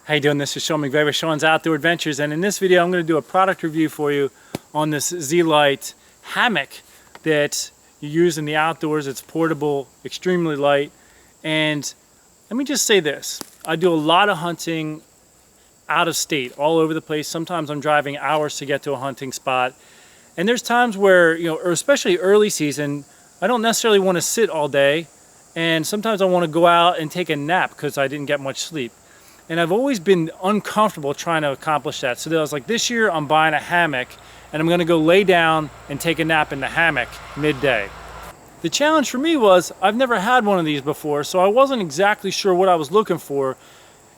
How you doing? This is Sean McVeigh with Sean's Outdoor Adventures, and in this video I'm going to do a product review for you on this Z-Lite hammock that you use in the outdoors. It's portable, extremely light, and let me just say this. I do a lot of hunting out of state, all over the place. Sometimes I'm driving hours to get to a hunting spot, and there's times where, or especially early season, I don't necessarily want to sit all day, and sometimes I want to go out and take a nap because I didn't get much sleep. And I've always been uncomfortable trying to accomplish that. So I was like, this year I'm buying a hammock and I'm gonna go lay down and take a nap in the hammock midday. The challenge for me was I've never had one of these before, so I wasn't exactly sure what I was looking for.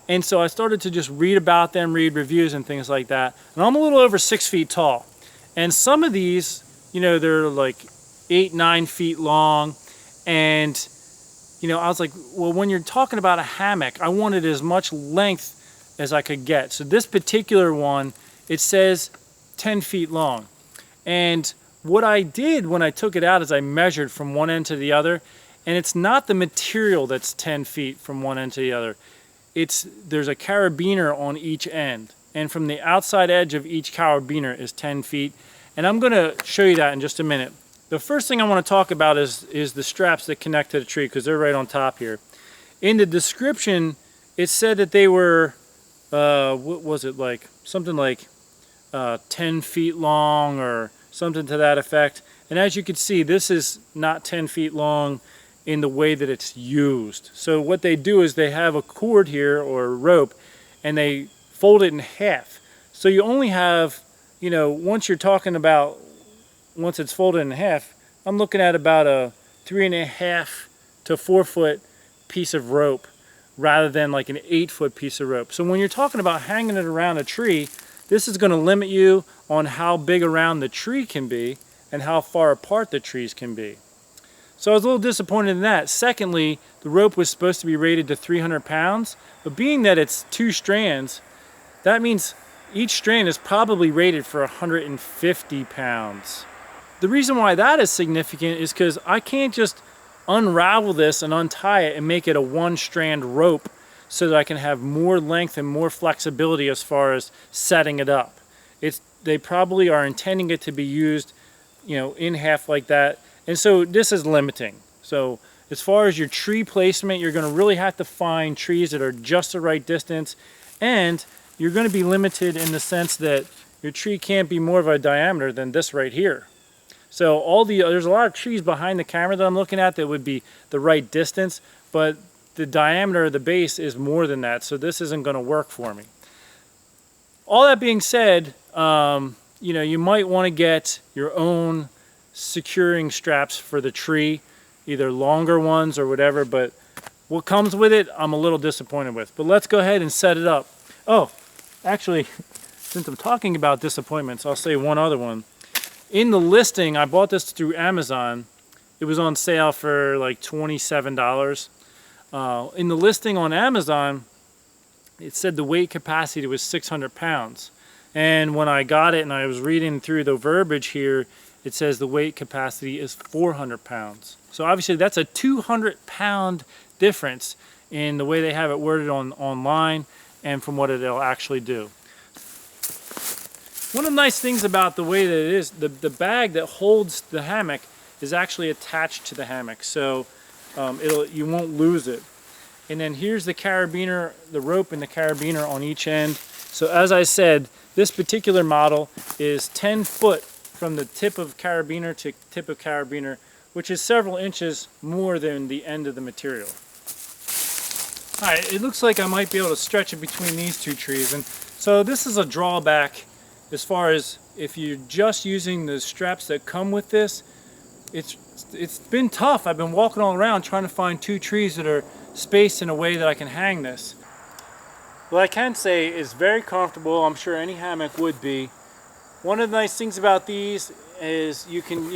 And so I started to just read about them, read reviews and things like that. And I'm a little over 6 feet tall. And some of these, they're like 8-9 feet long. And I was like, well, when you're talking about a hammock, I wanted as much length as I could get. So this particular one, it says 10 feet long. And what I did when I took it out is I measured from one end to the other, and it's not the material that's 10 feet from one end to the other. There's a carabiner on each end, and from the outside edge of each carabiner is 10 feet. And I'm gonna show you that in just a minute. The first thing I want to talk about is the straps that connect to the tree, because they're right on top here. In the description, it said that they were, what was it, like something like 10 feet long or something to that effect. And as you can see, this is not 10 feet long in the way that it's used. So what they do is they have a cord here or a rope, and they fold it in half. So you only have, once you're talking about once it's folded in half, I'm looking at about a 3.5 to 4 foot piece of rope rather than like an 8 foot piece of rope. So when you're talking about hanging it around a tree, this is going to limit you on how big around the tree can be and how far apart the trees can be. So I was a little disappointed in that. Secondly, the rope was supposed to be rated to 300 pounds, but being that it's 2 strands, that means each strand is probably rated for 150 pounds. The reason why that is significant is because I can't just unravel this and untie it and make it a 1-strand rope so that I can have more length and more flexibility as far as setting it up. They probably are intending it to be used, in half like that. And so this is limiting. So as far as your tree placement, you're going to really have to find trees that are just the right distance, and you're going to be limited in the sense that your tree can't be more of a diameter than this right here. So there's a lot of trees behind the camera that I'm looking at that would be the right distance, but the diameter of the base is more than that, so this isn't going to work for me. All that being said, you might want to get your own securing straps for the tree, either longer ones or whatever, but what comes with it, I'm a little disappointed with. But let's go ahead and set it up. Oh, actually, since I'm talking about disappointments, I'll say one other one. In the listing, I bought this through Amazon. It was on sale for like $27. In the listing on Amazon, it said the weight capacity was 600 pounds. And when I got it and I was reading through the verbiage here, it says the weight capacity is 400 pounds. So obviously that's a 200-pound difference in the way they have it worded online and from what it'll actually do. One of the nice things about the way that it is, the bag that holds the hammock is actually attached to the hammock, so you won't lose it. And then here's the carabiner, the rope and the carabiner on each end. So as I said, this particular model is 10 foot from the tip of carabiner to tip of carabiner, which is several inches more than the end of the material. All right, it looks like I might be able to stretch it between these 2 trees, and so this is a drawback. As far as if you're just using the straps that come with this, it's been tough. I've been walking all around trying to find 2 trees that are spaced in a way that I can hang this. What I can say is very comfortable. I'm sure any hammock would be. One of the nice things about these is you can,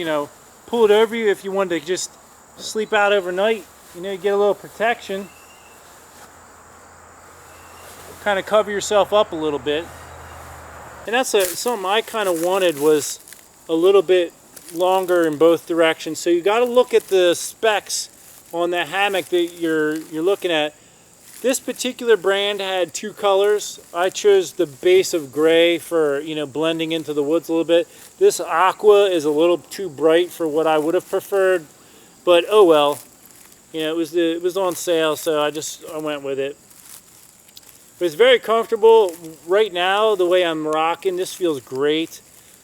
pull it over you if you wanted to just sleep out overnight. You get a little protection. Kind of cover yourself up a little bit. And that's something I kind of wanted, was a little bit longer in both directions. So you got to look at the specs on the hammock that you're looking at. This particular brand had two colors. I chose the base of gray for, you know, blending into the woods a little bit. This aqua is a little too bright for what I would have preferred, but oh well. You know, it was on sale, so I went with it. But it's very comfortable right now. The way I'm rocking, this feels great.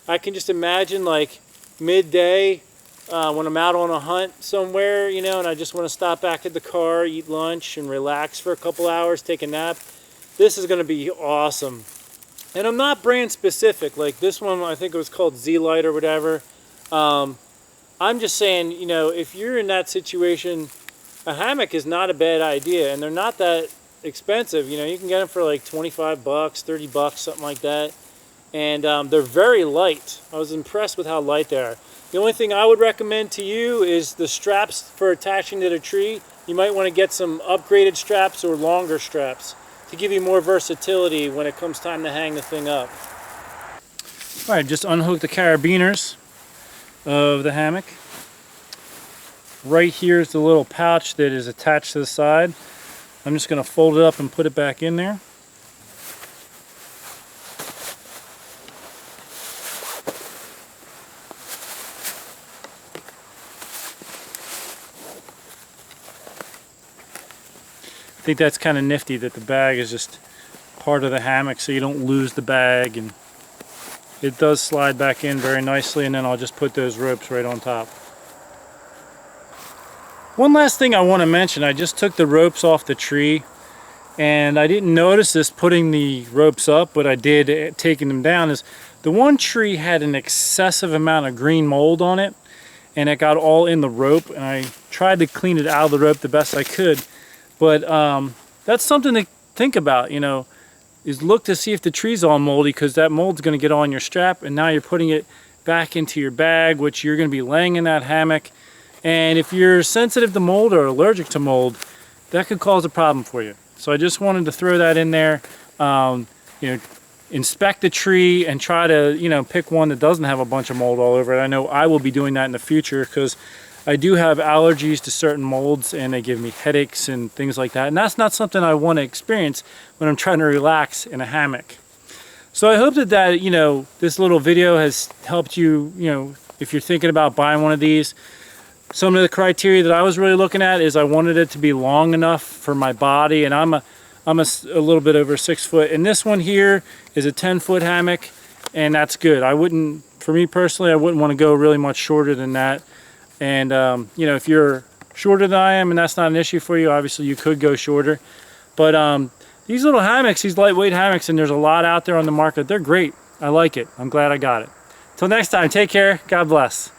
I can just imagine like midday when I'm out on a hunt somewhere, you know, and I just want to stop back at the car, eat lunch, and relax for a couple hours, take a nap. This is going to be awesome. And I'm not brand specific. Like this one, I think it was called Z-Lite or whatever. I'm just saying, you know, if you're in that situation, a hammock is not a bad idea, and they're not that expensive. You know, you can get them for like 25 bucks, 30 bucks, something like that. And they're very light. I was impressed with how light they are. The only thing I would recommend to you is the straps for attaching to the tree. You might want to get some upgraded straps or longer straps to give you more versatility when it comes time to hang the thing up. All right, just unhook the carabiners of the hammock. Right here is the little pouch that is attached to the side. I'm just going to fold it up and put it back in there. I think that's kind of nifty that the bag is just part of the hammock so you don't lose the bag, and it does slide back in very nicely, and then I'll just put those ropes right on top. One last thing I want to mention, I just took the ropes off the tree, and I didn't notice this putting the ropes up, but I did taking them down, is the one tree had an excessive amount of green mold on it, and it got all in the rope, and I tried to clean it out of the rope the best I could. But that's something to think about, you know, is look to see if the tree's all moldy, because that mold's going to get on your strap, and now you're putting it back into your bag, which you're going to be laying in that hammock. And if you're sensitive to mold or allergic to mold, that could cause a problem for you. So I just wanted to throw that in there. You know, inspect the tree and try to, you know, pick one that doesn't have a bunch of mold all over it. I know I will be doing that in the future because I do have allergies to certain molds, and they give me headaches and things like that. And that's not something I want to experience when I'm trying to relax in a hammock. So I hope that, you know, this little video has helped you, you know, if you're thinking about buying one of these. Some of the criteria that I was really looking at is I wanted it to be long enough for my body, and I'm a little bit over 6 foot. And this one here is a 10-foot hammock, and that's good. I wouldn't, for me personally, I wouldn't want to go really much shorter than that. And, you know, if you're shorter than I am and that's not an issue for you, obviously you could go shorter. But these little hammocks, these lightweight hammocks, and there's a lot out there on the market, they're great. I like it. I'm glad I got it. Till next time, take care. God bless.